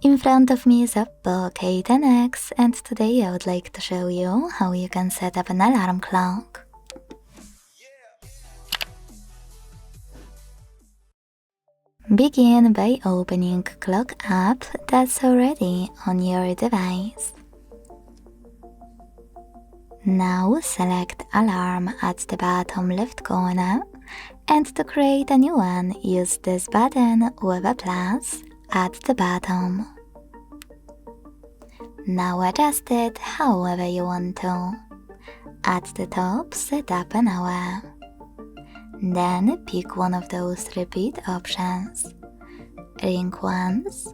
In front of me is OPPO K10x, and today I would like to show you how you can set up an alarm clock. Begin by opening Clock app that's already on your device. Now select Alarm at the bottom left corner, and to create a new one, use this button with a plus at the bottom. Now adjust it however you want to. At the top, set up an hour. Then pick one of those repeat options. Ring once,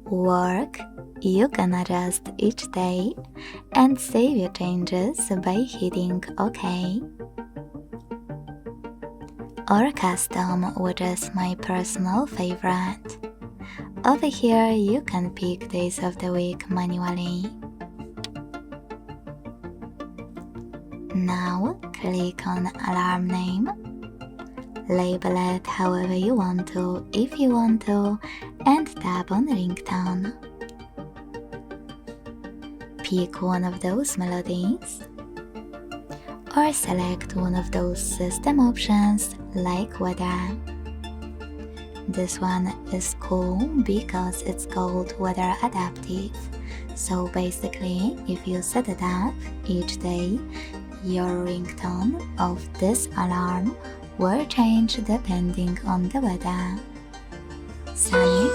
work, you can adjust each day, and save your changes by hitting OK. Or custom, which is my personal favorite. Over here you can pick days of the week manually. Now click on alarm name, label it however you want to if you want to, and tap on ringtone. Pick one of those melodies, or select one of those system options like weather. This one is cool because it's called Weather Adaptive. So basically, if you set it up each day, your ringtone of this alarm will change depending on the weather. Sunny,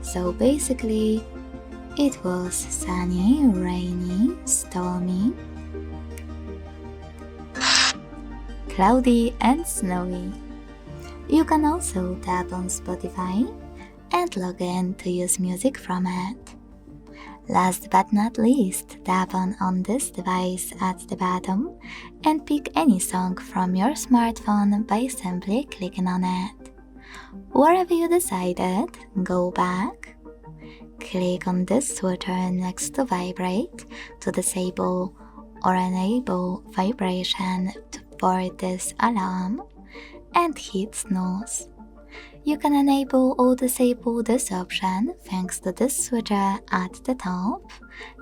so basically, it was sunny, rainy, stormy, cloudy and snowy. You can also tap on Spotify and log in to use music from it. Last but not least, tap on this device at the bottom and pick any song from your smartphone by simply clicking on it. Wherever you decided, go back. Click on this switcher next to vibrate to disable or enable vibration for this alarm, and hit snooze. You can enable or disable this option thanks to this switcher at the top,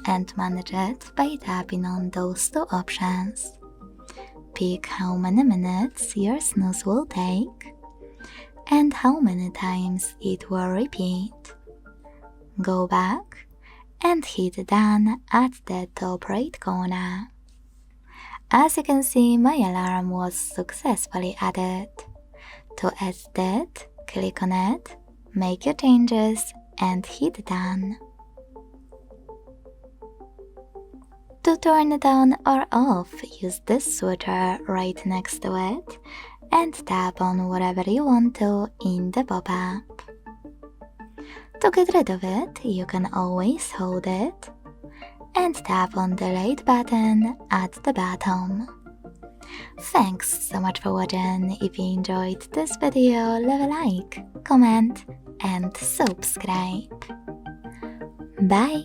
and manage it by tapping on those two options. Pick how many minutes your snooze will take and how many times it will repeat. Go back and hit done at the top right corner. As you can see, my alarm was successfully added. To edit it, click on it, make your changes and hit done. To turn it on or off, use this switcher right next to it and tap on whatever you want to in the pop-up. To get rid of it, you can always hold it and tap on the delete button at the bottom. Thanks so much for watching. If you enjoyed this video, leave a like, comment and subscribe. Bye!